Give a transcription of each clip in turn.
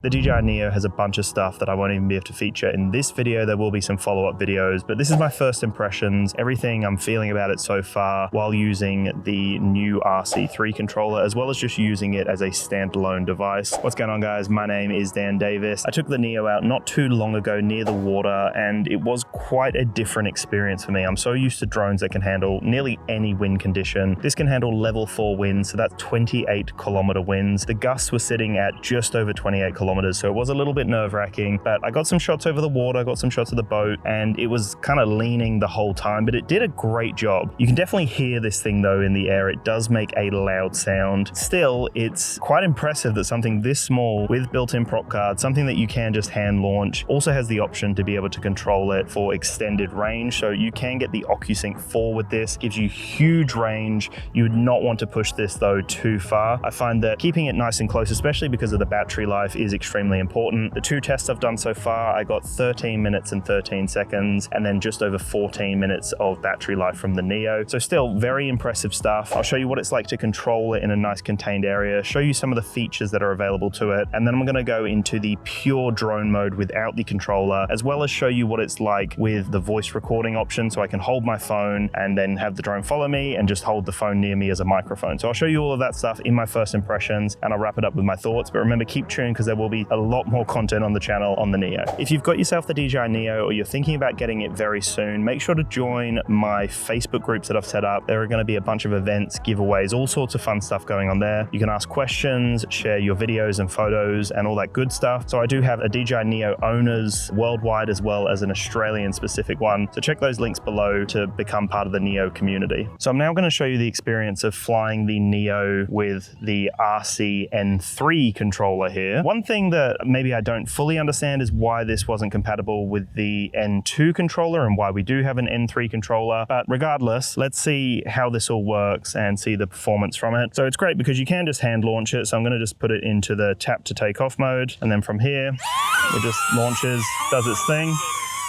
The DJI Neo has a bunch of stuff that I won't even be able to feature in this video. There will be some follow-up videos, but this is my first impressions, everything I'm feeling about it so far while using the new RC3 controller, as well as just using it as a standalone device. What's going on, guys? My name is Dan Davis. I took the Neo out not too long ago near the water, and it was quite a different experience for me. I'm so used to drones that can handle nearly any wind condition. This can handle level 4 winds, so that's 28 kilometer winds. The gusts were sitting at just over 28 kilometers. So it was a little bit nerve-wracking, but I got some shots over the water, got some shots of the boat, and it was kind of leaning the whole time, but it did a great job. You can definitely hear this thing though in the air. It does make a loud sound. Still, it's quite impressive that something this small with built-in prop card, something that you can just hand launch, also has the option to be able to control it for extended range. So you can get the AUSSIES 4 with this, gives you huge range. You would not want to push this though too far. I find that keeping it nice and close, especially because of the battery life, is extremely important. The two tests I've done so far, I got 13 minutes and 13 seconds, and then just over 14 minutes of battery life from the Neo. So still very impressive stuff. I'll show you what it's like to control it in a nice contained area, show you some of the features that are available to it, and then I'm gonna go into the pure drone mode without the controller, as well as show you what it's like with the voice recording option, so I can hold my phone and then have the drone follow me and just hold the phone near me as a microphone. So I'll show you all of that stuff in my first impressions, and I'll wrap it up with my thoughts. But remember, keep tuned because there will be a lot more content on the channel on the Neo. If you've got yourself the DJI Neo or you're thinking about getting it very soon, make sure to join my Facebook groups that I've set up. There are going to be a bunch of events, giveaways, all sorts of fun stuff going on there. You can ask questions, share your videos and photos and all that good stuff. So I do have a DJI Neo owners worldwide as well as an Australian specific one. So check those links below to become part of the Neo community. So I'm now going to show you the experience of flying the Neo with the RC N3 controller here. One thing that maybe I don't fully understand is why this wasn't compatible with the N2 controller and why we do have an N3 controller. But regardless, let's see how this all works and see the performance from it. So it's great because you can just hand launch it. So I'm going to just put it into the tap to take off mode. And then from here, it just launches, does its thing.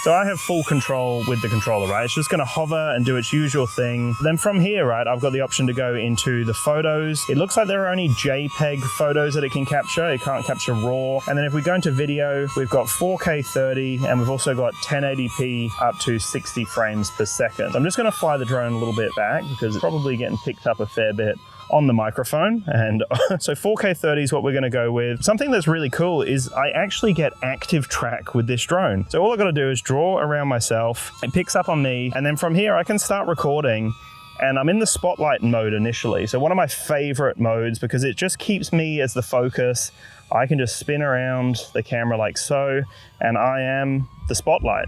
So I have full control with the controller, right? It's just gonna hover and do its usual thing. Then from here, right, I've got the option to go into the photos. It looks like there are only JPEG photos that it can capture. It can't capture RAW. And then if we go into video, we've got 4K 30, and we've also got 1080p up to 60 frames per second. So I'm just gonna fly the drone a little bit back because it's probably getting picked up a fair bit on the microphone. And so 4K 30 is what we're gonna go with. Something that's really cool is I actually get active track with this drone. So all I gotta do is draw around myself, it picks up on me, and then from here I can start recording. And I'm in the spotlight mode initially. So one of my favorite modes because it just keeps me as the focus. I can just spin around the camera like so, and I am the spotlight,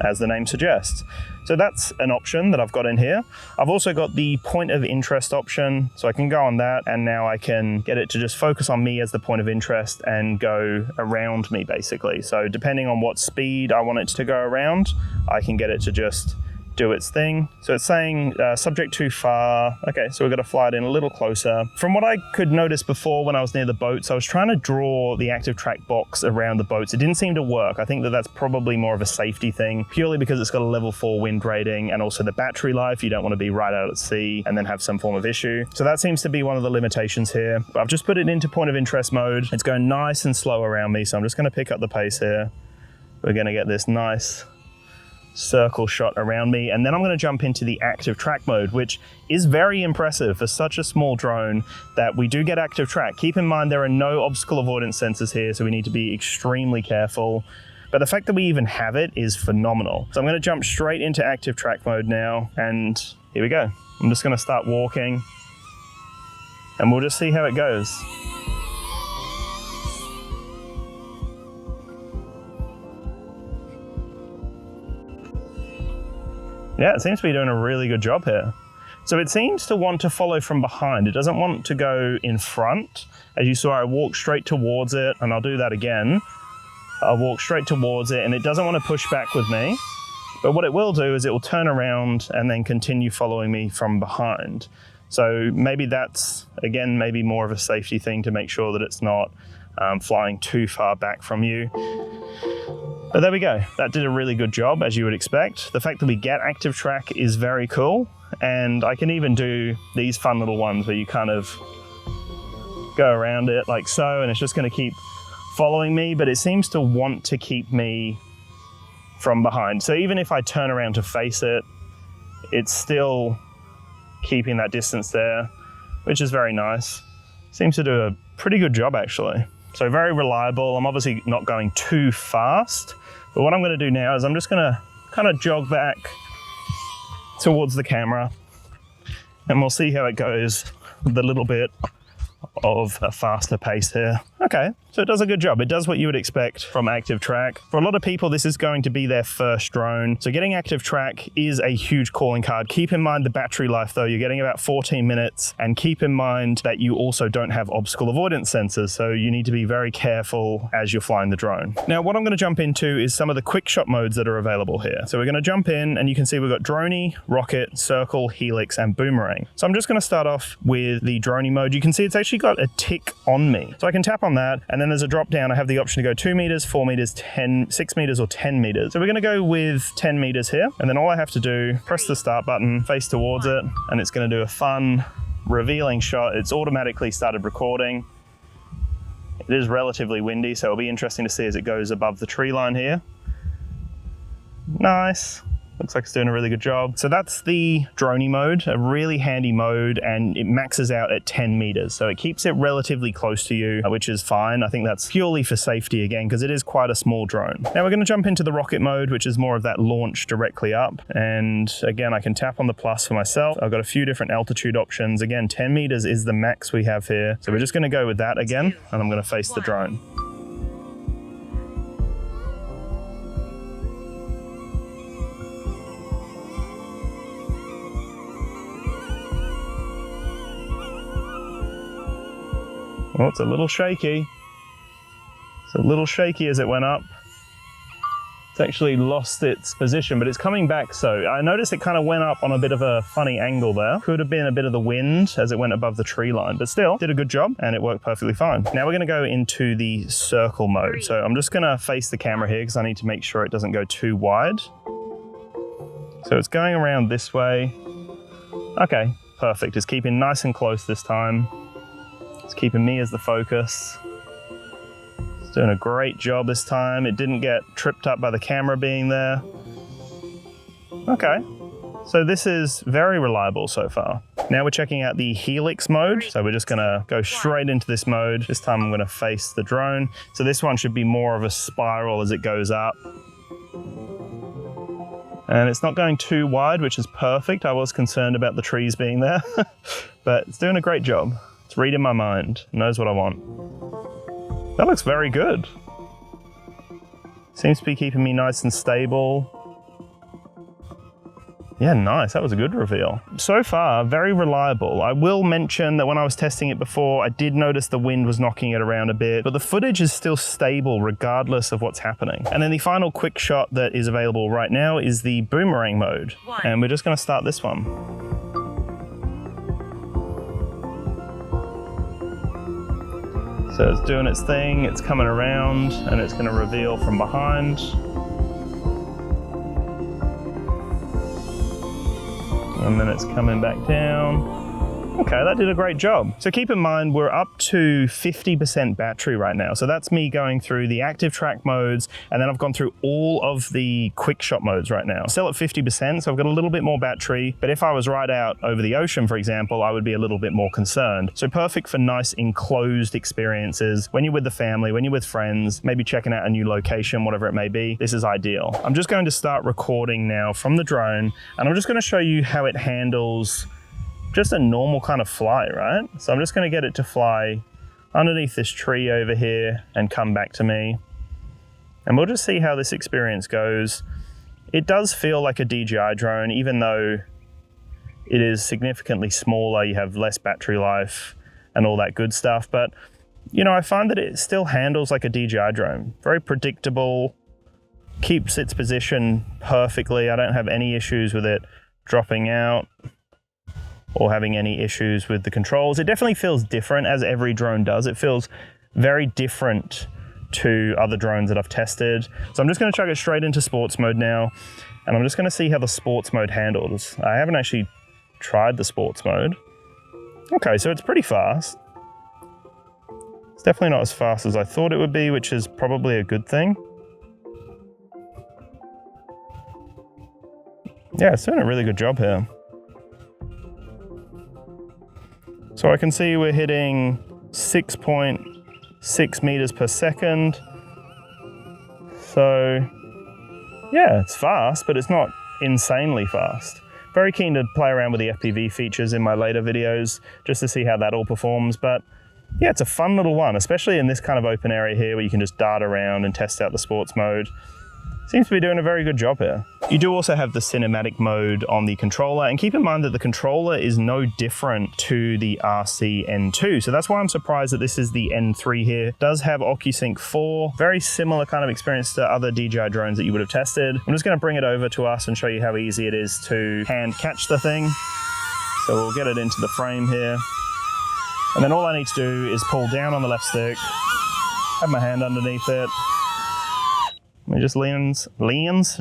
as the name suggests. So that's an option that I've got in here. I've also got the point of interest option, so I can go on that, and now I can get it to just focus on me as the point of interest and go around me basically. So depending on what speed I want it to go around, I can get it to just do its thing. So it's saying subject too far. Okay, so we've got to fly it in a little closer. From what I could notice before when I was near the boats, I was trying to draw the active track box around the boats. It didn't seem to work. I think that that's probably more of a safety thing, purely because it's got a level 4 wind rating and also the battery life. You don't want to be right out at sea and then have some form of issue. So that seems to be one of the limitations here. But I've just put it into point of interest mode. It's going nice and slow around me, so I'm just going to pick up the pace here. We're going to get this nice circle shot around me, and then I'm going to jump into the active track mode, which is very impressive for such a small drone that we do get active track. Keep in mind there are no obstacle avoidance sensors here, so we need to be extremely careful, but the fact that we even have it is phenomenal. So I'm going to jump straight into active track mode now, and here we go. I'm just going to start walking and we'll just see how it goes. Yeah, it seems to be doing a really good job here. So it seems to want to follow from behind. It doesn't want to go in front. As you saw, I walked straight towards it, and I'll do that again. I'll walk straight towards it, and it doesn't want to push back with me. But what it will do is it will turn around and then continue following me from behind. So maybe that's, again, maybe more of a safety thing to make sure that it's not flying too far back from you. But there we go. That did a really good job, as you would expect. The fact that we get active track is very cool. And I can even do these fun little ones where you kind of go around it like so, and it's just going to keep following me, but it seems to want to keep me from behind. So even if I turn around to face it, it's still keeping that distance there, which is very nice. Seems to do a pretty good job actually. So very reliable. I'm obviously not going too fast, but what I'm going to do now is I'm just going to kind of jog back towards the camera and we'll see how it goes with a little bit of a faster pace here. Okay, so it does a good job. It does what you would expect from Active Track. For a lot of people, this is going to be their first drone. So getting Active Track is a huge calling card. Keep in mind the battery life though. You're getting about 14 minutes, and keep in mind that you also don't have obstacle avoidance sensors. So you need to be very careful as you're flying the drone. Now, what I'm going to jump into is some of the quick shot modes that are available here. So we're going to jump in and you can see we've got droney, rocket, circle, helix, and boomerang. So I'm just going to start off with the droney mode. You can see it's actually got a tick on me. So I can tap on that, and then there's a drop down. I have the option to go 2 meters, 4 meters, 6 meters, or 10 meters. So we're going to go with 10 meters here, and then all I have to do, press the start button, face towards it, and it's going to do a fun revealing shot. It's automatically started recording. It is relatively windy, so it'll be interesting to see as it goes above the tree line here. Nice. Looks like it's doing a really good job. So that's the droney mode, a really handy mode, and it maxes out at 10 meters. So it keeps it relatively close to you, which is fine. I think that's purely for safety again, because it is quite a small drone. Now we're going to jump into the rocket mode, which is more of that launch directly up. And again, I can tap on the plus for myself. I've got a few different altitude options. Again, 10 meters is the max we have here. So we're just going to go with that again, and I'm going to face the drone. Well, it's a little shaky. It's a little shaky as it went up. It's actually lost its position, but it's coming back. So I noticed it kind of went up on a bit of a funny angle there. Could have been a bit of the wind as it went above the tree line, but still did a good job and it worked perfectly fine. Now we're going to go into the circle mode. So I'm just going to face the camera here because I need to make sure it doesn't go too wide. So it's going around this way. Okay, perfect. It's keeping nice and close this time. It's keeping me as the focus. It's doing a great job this time. It didn't get tripped up by the camera being there. Okay, so this is very reliable so far. Now we're checking out the helix mode. So we're just gonna go straight into this mode. This time I'm gonna face the drone. So this one should be more of a spiral as it goes up. And it's not going too wide, which is perfect. I was concerned about the trees being there, but it's doing a great job. It's reading my mind, knows what I want. That looks very good. Seems to be keeping me nice and stable. Yeah, nice, that was a good reveal. So far, very reliable. I will mention that when I was testing it before, I did notice the wind was knocking it around a bit, but the footage is still stable regardless of what's happening. And then the final quick shot that is available right now is the boomerang mode. And we're just gonna start this one. So it's doing its thing, it's coming around, and it's gonna reveal from behind. And then it's coming back down. Okay, that did a great job. So keep in mind, we're up to 50% battery right now. So that's me going through the active track modes, and then I've gone through all of the quick shot modes right now. Still at 50%, so I've got a little bit more battery, but if I was right out over the ocean, for example, I would be a little bit more concerned. So perfect for nice enclosed experiences. When you're with the family, when you're with friends, maybe checking out a new location, whatever it may be, this is ideal. I'm just going to start recording now from the drone, and I'm just gonna show you how it handles just a normal kind of fly, right? So I'm just gonna get it to fly underneath this tree over here and come back to me. And we'll just see how this experience goes. It does feel like a DJI drone, even though it is significantly smaller, you have less battery life and all that good stuff. But, you know, I find that it still handles like a DJI drone. Very predictable, keeps its position perfectly. I don't have any issues with it dropping out or having any issues with the controls. It definitely feels different, as every drone does. It feels very different to other drones that I've tested. So I'm just gonna chuck it straight into sports mode now, and I'm just gonna see how the sports mode handles. I haven't actually tried the sports mode. Okay, so it's pretty fast. It's definitely not as fast as I thought it would be, which is probably a good thing. Yeah, it's doing a really good job here. So I can see we're hitting 6.6 meters per second. So yeah, it's fast, but it's not insanely fast. Very keen to play around with the FPV features in my later videos, just to see how that all performs. But yeah, it's a fun little one, especially in this kind of open area here where you can just dart around and test out the sports mode. Seems to be doing a very good job here. You do also have the cinematic mode on the controller, and keep in mind that the controller is no different to the RC N2. So that's why I'm surprised that this is the N3 here. It does have OcuSync 4, very similar kind of experience to other DJI drones that you would have tested. I'm just gonna bring it over to us and show you how easy it is to hand catch the thing. So we'll get it into the frame here. And then all I need to do is pull down on the left stick, have my hand underneath it, it just leans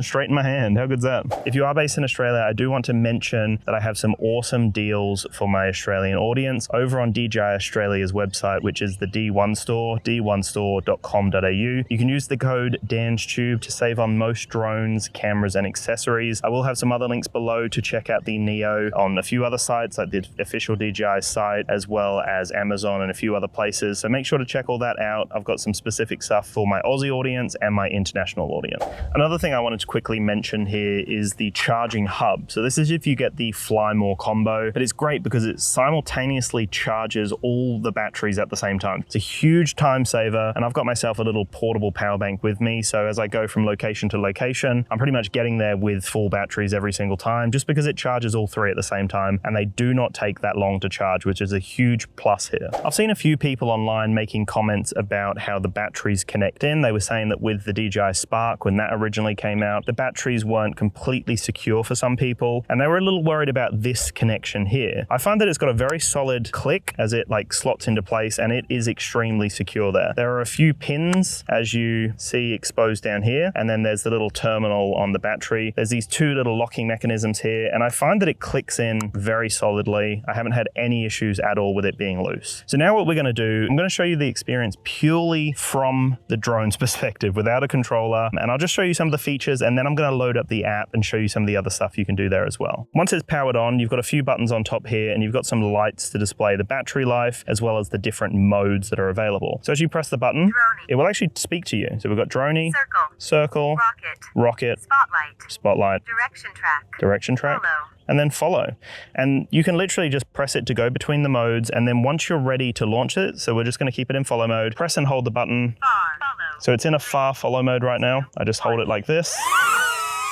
straight in my hand. How good's that? If you are based in Australia, I do want to mention that I have some awesome deals for my Australian audience over on DJI Australia's website, which is the D1 store, d1store.com.au. You can use the code DansTube to save on most drones, cameras, and accessories. I will have some other links below to check out the Neo on a few other sites, like the official DJI site, as well as Amazon and a few other places. So make sure to check all that out. I've got some specific stuff for my Aussie audience and my international audience. Another thing I wanted to quickly mention here is the charging hub. So this is if you get the Fly More combo, but it's great because it simultaneously charges all the batteries at the same time. It's a huge time saver, and I've got myself a little portable power bank with me. So as I go from location to location, I'm pretty much getting there with full batteries every single time, just because it charges all three at the same time, and they do not take that long to charge, which is a huge plus here. I've seen a few people online making comments about how the batteries connect in. They were saying that with the DJI Spark, when that originally came out, the batteries weren't completely secure for some people, and they were a little worried about this connection here. I find that it's got a very solid click as it like slots into place, and it is extremely secure there. There are a few pins, as you see exposed down here, and then there's the little terminal on the battery. There's these two little locking mechanisms here, and I find that it clicks in very solidly. I haven't had any issues at all with it being loose. So now what we're gonna do, I'm gonna show you the experience purely from the drone's perspective, without a controller, and I'll just show you some of the features, and then I'm going to load up the app and show you some of the other stuff you can do there as well. Once it's powered on, you've got a few buttons on top here, and you've got some lights to display the battery life, as well as the different modes that are available. So as you press the button, it will actually speak to you. So we've got Droney, Circle, Rocket, Spotlight, Direction Track, and then Follow. And you can literally just press it to go between the modes, and then once you're ready to launch it, so we're just going to keep it in follow mode, press and hold the button. So it's in a far follow mode right now. I just hold it like this,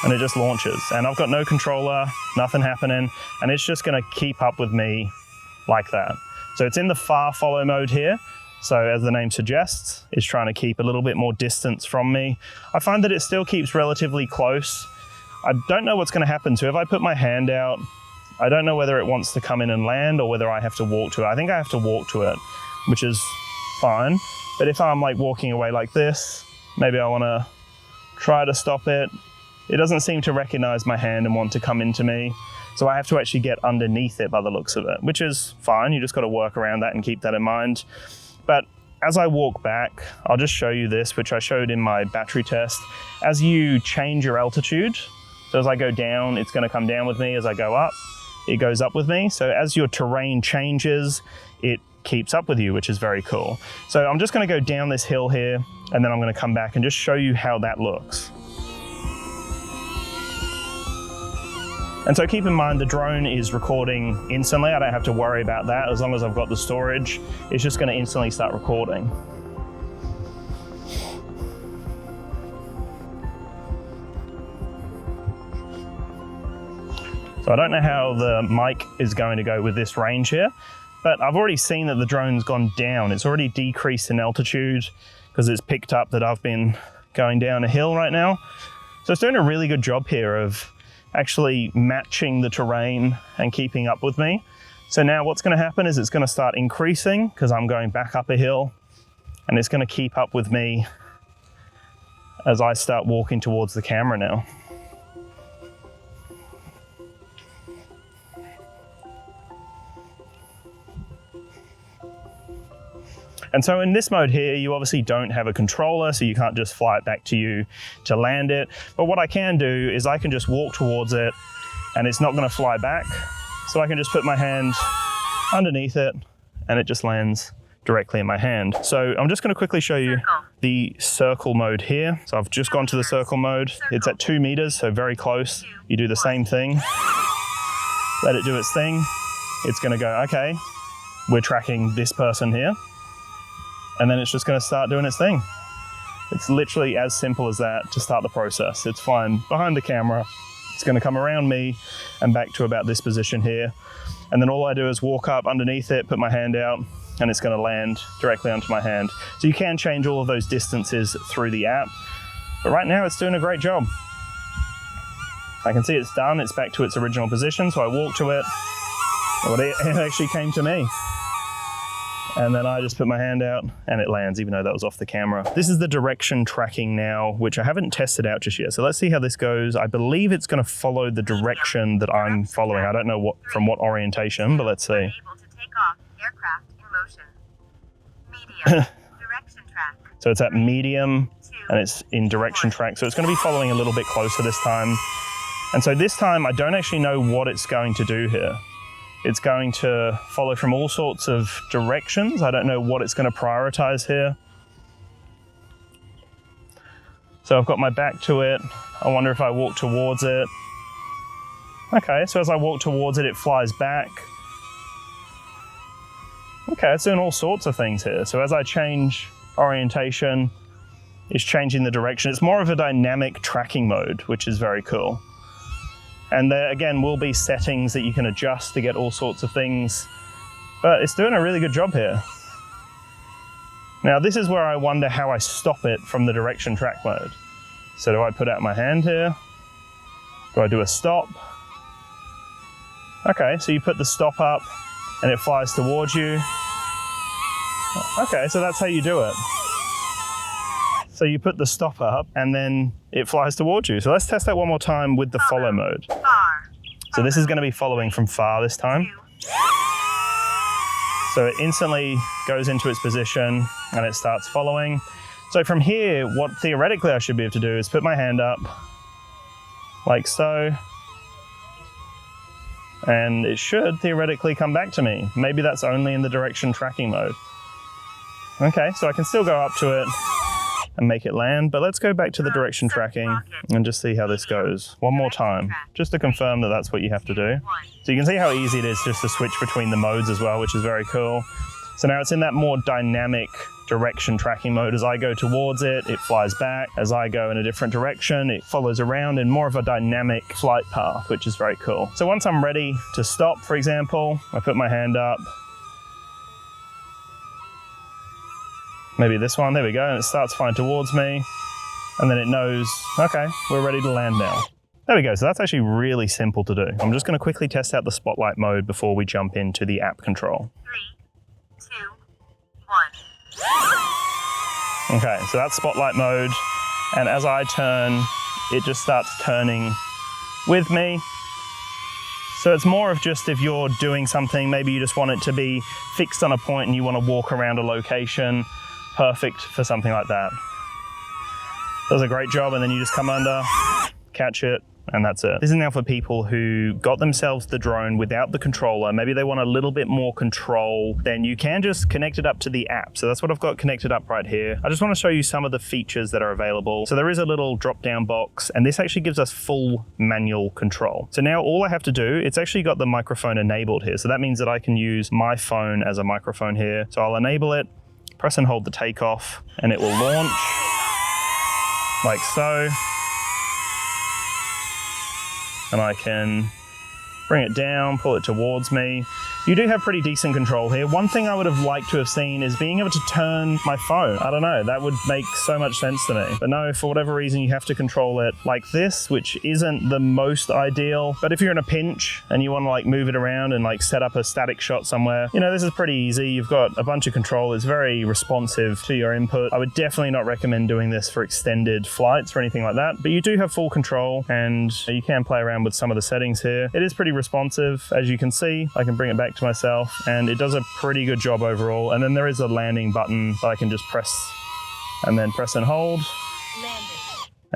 and it just launches. And I've got no controller, nothing happening, and it's just going to keep up with me like that. So it's in the far follow mode here. So as the name suggests, it's trying to keep a little bit more distance from me. I find that it still keeps relatively close. I don't know what's going to happen. So if I put my hand out, I don't know whether it wants to come in and land or whether I have to walk to it. I think I have to walk to it, which is fine. But if I'm like walking away like this, maybe I want to try to stop it. It doesn't seem to recognize my hand and want to come into me. So I have to actually get underneath it by the looks of it, which is fine. You just got to work around that and keep that in mind. But as I walk back, I'll just show you this, which I showed in my battery test. As you change your altitude, so as I go down, it's going to come down with me. As I go up, it goes up with me. So as your terrain changes, it keeps up with you, which is very cool. So I'm just going to go down this hill here, and then I'm going to come back and just show you how that looks. And so keep in mind the drone is recording instantly. I don't have to worry about that. As long as I've got the storage, it's just going to instantly start recording. So I don't know how the mic is going to go with this range here, but I've already seen that the drone's gone down. It's already decreased in altitude because it's picked up that I've been going down a hill right now. So it's doing a really good job here of actually matching the terrain and keeping up with me. So now what's going to happen is it's going to start increasing because I'm going back up a hill, and it's going to keep up with me as I start walking towards the camera now. And so in this mode here, you obviously don't have a controller, so you can't just fly it back to you to land it. But what I can do is I can just walk towards it and it's not gonna fly back. So I can just put my hand underneath it and it just lands directly in my hand. So I'm just gonna quickly show you the circle mode here. So I've just gone to the circle mode. It's at 2 meters, so very close. You do the same thing. Let it do its thing. It's gonna go, okay, we're tracking this person here. And then it's just gonna start doing its thing. It's literally as simple as that to start the process. It's flying behind the camera. It's gonna come around me and back to about this position here. And then all I do is walk up underneath it, put my hand out, and it's gonna land directly onto my hand. So you can change all of those distances through the app, but right now it's doing a great job. I can see it's done, it's back to its original position, so I walk to it, well, it actually came to me. And then I just put my hand out and it lands, even though that was off the camera. This is the direction tracking now, which I haven't tested out just yet. So let's see how this goes. I believe it's gonna follow the direction that I'm following. I don't know from what orientation, but let's see. Able to take off, aircraft in motion. Medium, direction track. So it's at medium and it's in direction track. So it's gonna be following a little bit closer this time. And so this time I don't actually know what it's going to do here. It's going to follow from all sorts of directions. I don't know what it's going to prioritize here. So I've got my back to it. I wonder if I walk towards it. Okay, so as I walk towards it, it flies back. Okay, it's doing all sorts of things here. So as I change orientation, it's changing the direction. It's more of a dynamic tracking mode, which is very cool. And there, again, will be settings that you can adjust to get all sorts of things, but it's doing a really good job here. Now, this is where I wonder how I stop it from the direction track mode. So do I put out my hand here? Do I do a stop? Okay, so you put the stop up and it flies towards you. Okay, so that's how you do it. So you put the stop up and then it flies towards you. So let's test that one more time with the follow mode. So this is going to be following from far this time. So it instantly goes into its position and it starts following. So from here, what theoretically I should be able to do is put my hand up like so. And it should theoretically come back to me. Maybe that's only in the direction tracking mode. Okay, so I can still go up to it and make it land, but let's go back to the direction tracking and just see how this goes one more time, just to confirm that that's what you have to do. So you can see how easy it is just to switch between the modes as well, which is very cool. So now it's in that more dynamic direction tracking mode. As I go towards it, it flies back. As I go in a different direction, it follows around in more of a dynamic flight path, which is very cool. So once I'm ready to stop, for example, I put my hand up, maybe this one, there we go, and it starts flying towards me, and then it knows, okay, we're ready to land now. There we go, so that's actually really simple to do. I'm just gonna quickly test out the spotlight mode before we jump into the app control. 3, 2, 1. Okay, so that's spotlight mode, and as I turn, it just starts turning with me. So it's more of just if you're doing something, maybe you just want it to be fixed on a point and you wanna walk around a location, perfect for something like that. Does a great job, and then you just come under, catch it, and that's it. This is now for people who got themselves the drone without the controller. Maybe they want a little bit more control, then you can just connect it up to the app. So that's what I've got connected up right here. I just want to show you some of the features that are available. So there is a little drop-down box, and this actually gives us full manual control. So now all I have to do, it's actually got the microphone enabled here. So that means that I can use my phone as a microphone here. So I'll enable it, press and hold the takeoff, and it will launch like so. And I can bring it down, pull it towards me. You do have pretty decent control here. One thing I would have liked to have seen is being able to turn my phone. I don't know, that would make so much sense to me. But no, for whatever reason, you have to control it like this, which isn't the most ideal. But if you're in a pinch and you want to like move it around and like set up a static shot somewhere, you know, this is pretty easy. You've got a bunch of control. It's very responsive to your input. I would definitely not recommend doing this for extended flights or anything like that, but you do have full control and you can play around with some of the settings here. It is pretty responsive, as you can see. I can bring it back back to myself, and it does a pretty good job overall. And then there is a landing button that I can just press and then press and hold.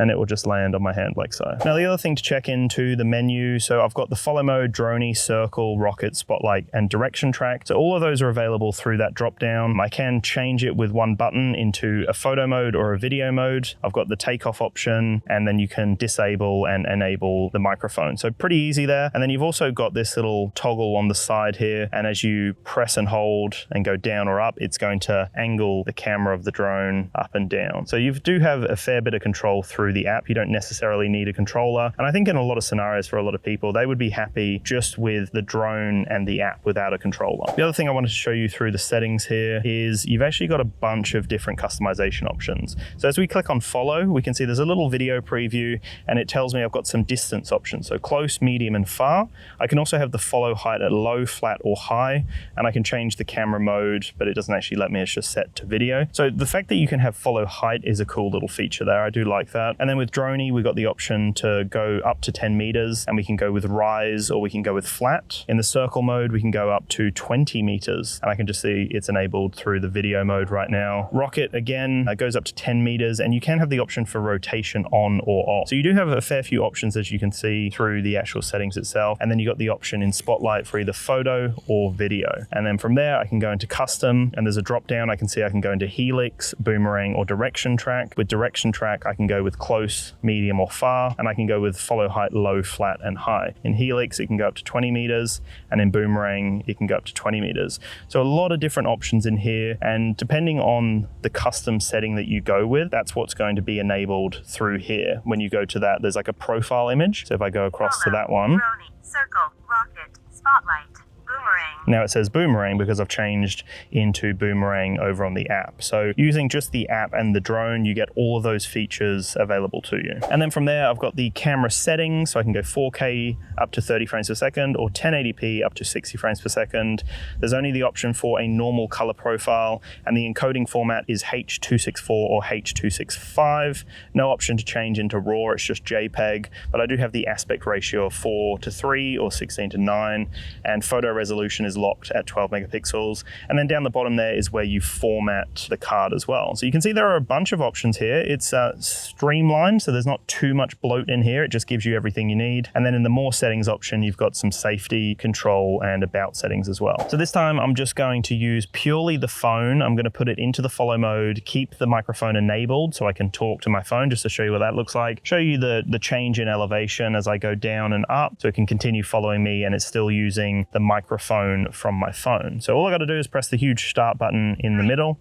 And it will just land on my hand like so. Now the other thing to check into the menu, so I've got the follow mode, droney, circle, rocket, spotlight, and direction track. So all of those are available through that drop down. I can change it with one button into a photo mode or a video mode. I've got the takeoff option, and then you can disable and enable the microphone. So pretty easy there. And then you've also got this little toggle on the side here. And as you press and hold and go down or up, it's going to angle the camera of the drone up and down. So you do have a fair bit of control through the app. You don't necessarily need a controller. And I think in a lot of scenarios for a lot of people, they would be happy just with the drone and the app without a controller. The other thing I wanted to show you through the settings here is you've actually got a bunch of different customization options. So as we click on follow, we can see there's a little video preview, and it tells me I've got some distance options. So close, medium, and far. I can also have the follow height at low, flat, or high, and I can change the camera mode, but it doesn't actually let me. It's just set to video. So the fact that you can have follow height is a cool little feature there. I do like that. And then with droney, we've got the option to go up to 10 meters, and we can go with rise or we can go with flat. In the circle mode, we can go up to 20 meters, and I can just see it's enabled through the video mode right now. Rocket, again, goes up to 10 meters, and you can have the option for rotation on or off. So you do have a fair few options, as you can see through the actual settings itself. And then you got the option in spotlight for either photo or video. And then from there, I can go into custom, and there's a drop down. I can see I can go into helix, boomerang, or direction track. With direction track, I can go with close, medium, or far, and I can go with follow height, low, flat, and high. In helix, it can go up to 20 meters, and in boomerang, it can go up to 20 meters. So a lot of different options in here, and depending on the custom setting that you go with, that's what's going to be enabled through here. When you go to that, there's like a profile image. So if I go across to that one, droney, circle, rocket, spotlight, boomerang. Now it says boomerang because I've changed into boomerang over on the app. So using just the app and the drone, you get all of those features available to you. And then from there, I've got the camera settings. So I can go 4K up to 30 frames per second or 1080p up to 60 frames per second. There's only the option for a normal color profile, and the encoding format is H.264 or H.265. No option to change into RAW, it's just JPEG, but I do have the aspect ratio of 4:3 or 16:9, and photo resolution is locked at 12 megapixels. And then down the bottom there is where you format the card as well. So you can see there are a bunch of options here. It's streamlined, so there's not too much bloat in here. It just gives you everything you need. And then in the more settings option, you've got some safety, control, and about settings as well. So this time I'm just going to use purely the phone. I'm going to put it into the follow mode, keep the microphone enabled so I can talk to my phone, just to show you what that looks like. Show you the change in elevation as I go down and up, so it can continue following me, and it's still using the microphone from my phone. So all I got to do is press the huge start button in the middle.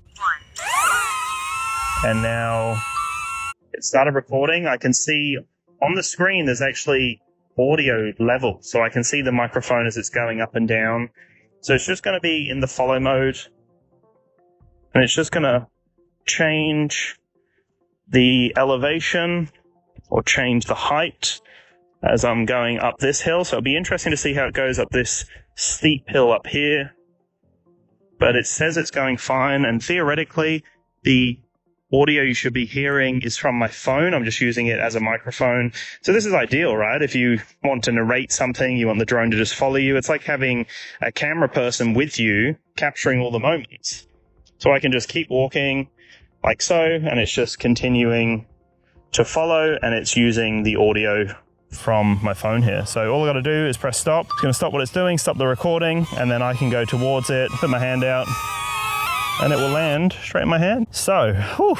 And now it started recording. I can see on the screen there's actually audio level, so I can see the microphone as it's going up and down. So it's just going to be in the follow mode, and it's just going to change the elevation or change the height as I'm going up this hill. So it'll be interesting to see how it goes up this steep hill up here. But it says it's going fine, and theoretically the audio you should be hearing is from my phone. I'm just using it as a microphone. So this is ideal, right? If you want to narrate something, you want the drone to just follow you. It's like having a camera person with you capturing all the moments. So I can just keep walking like so, and it's just continuing to follow, and it's using the audio from my phone here. So all I got to do is press stop. It's going to stop what it's doing, stop the recording, and then I can go towards it, put my hand out, and it will land straight in my hand. So, whew,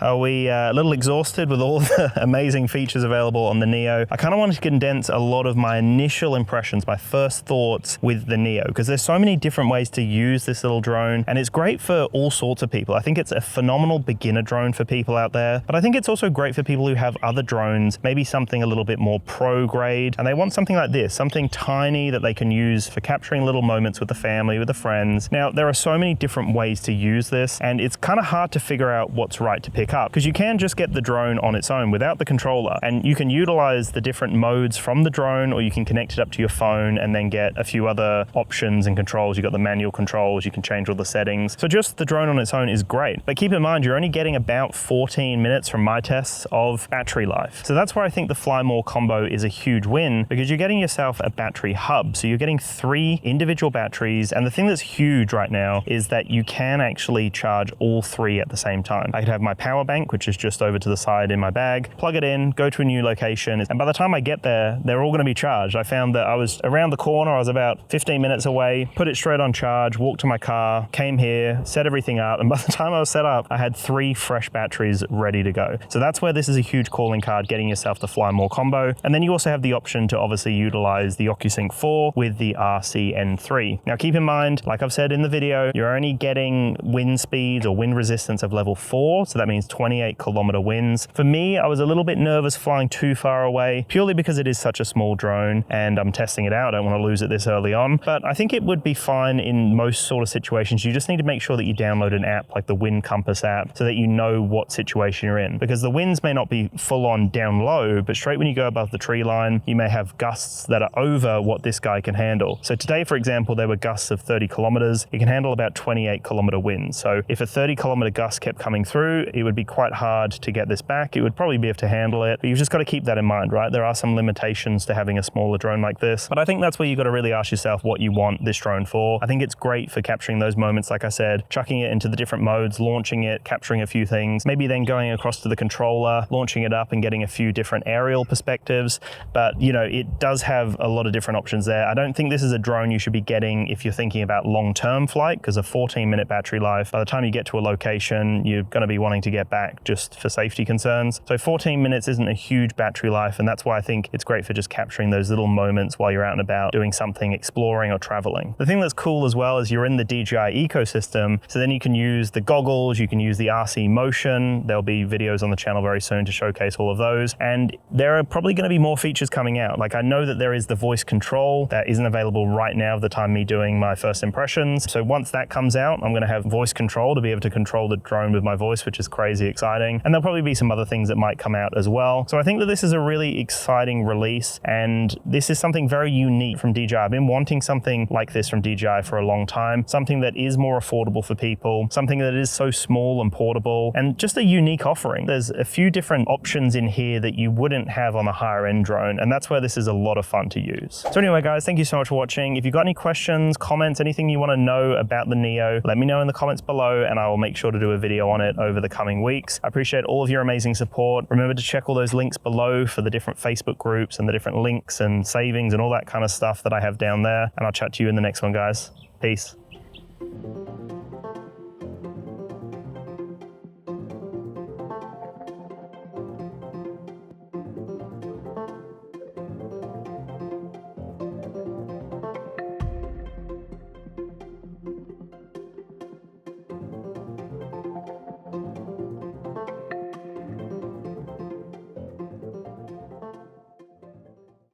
are we a little exhausted with all the amazing features available on the Neo? I kind of wanted to condense a lot of my initial impressions, my first thoughts with the Neo, because there's so many different ways to use this little drone, and it's great for all sorts of people. I think it's a phenomenal beginner drone for people out there, but I think it's also great for people who have other drones, maybe something a little bit more pro grade, and they want something like this, something tiny that they can use for capturing little moments with the family, with the friends. Now, there are so many different ways to use this, and it's kind of hard to figure out what's right to pick pick up, because you can just get the drone on its own without the controller, and you can utilize the different modes from the drone, or you can connect it up to your phone and then get a few other options and controls. You've got the manual controls, you can change all the settings. So just the drone on its own is great, but keep in mind you're only getting about 14 minutes from my tests of battery life. So that's where I think the Fly More combo is a huge win, because you're getting yourself a battery hub. So you're getting 3 individual batteries, and the thing that's huge right now is that you can actually charge all 3 at the same time. I could have my power bank, which is just over to the side in my bag, plug it in, go to a new location, and by the time I get there, they're all going to be charged. I found that I was around the corner, I was about 15 minutes away, put it straight on charge, walked to my car, came here, set everything up, and by the time I was set up, I had 3 fresh batteries ready to go. So that's where this is a huge calling card, getting yourself the Fly More combo. And then you also have the option to obviously utilize the OcuSync 4 with the RC-N3. Now keep in mind, like I've said in the video, you're only getting wind speeds or wind resistance of level 4, so that means 28 kilometer winds. For me, I was a little bit nervous flying too far away, purely because it is such a small drone and I'm testing it out. I don't want to lose it this early on, but I think it would be fine in most sort of situations. You just need to make sure that you download an app like the Wind Compass app so that you know what situation you're in, because the winds may not be full on down low, but straight when you go above the tree line, you may have gusts that are over what this guy can handle. So today, for example, there were gusts of 30 kilometers. It can handle about 28 kilometer winds. So if a 30 kilometer gust kept coming through, it would be quite hard to get this back. It would probably be able to handle it, but you've just got to keep that in mind, right? There are some limitations to having a smaller drone like this, but I think that's where you've got to really ask yourself what you want this drone for. I think it's great for capturing those moments, like I said, chucking it into the different modes, launching it, capturing a few things, maybe then going across to the controller, launching it up and getting a few different aerial perspectives. But you know, it does have a lot of different options there. I don't think this is a drone you should be getting if you're thinking about long-term flight, because a 14-minute battery life, by the time you get to a location, you're going to be wanting to get back just for safety concerns. So 14 minutes isn't a huge battery life, and that's why I think it's great for just capturing those little moments while you're out and about doing something, exploring or traveling. The thing that's cool as well is you're in the DJI ecosystem, so then you can use the goggles, you can use the RC Motion. There'll be videos on the channel very soon to showcase all of those, and there are probably going to be more features coming out. Like I know that there is the voice control that isn't available right now at the time me doing my first impressions. So once that comes out, I'm going to have voice control to be able to control the drone with my voice, which is crazy exciting. And there'll probably be some other things that might come out as well. So I think that this is a really exciting release, and this is something very unique from DJI. I've been wanting something like this from DJI for a long time, something that is more affordable for people, something that is so small and portable, and just a unique offering. There's a few different options in here that you wouldn't have on a higher end drone, and that's where this is a lot of fun to use. So anyway guys, thank you so much for watching. If you've got any questions, comments, anything you want to know about the Neo, let me know in the comments below and I will make sure to do a video on it over the coming weeks. I appreciate all of your amazing support. Remember to check all those links below for the different Facebook groups and the different links and savings and all that kind of stuff that I have down there, and I'll chat to you in the next one guys. Peace.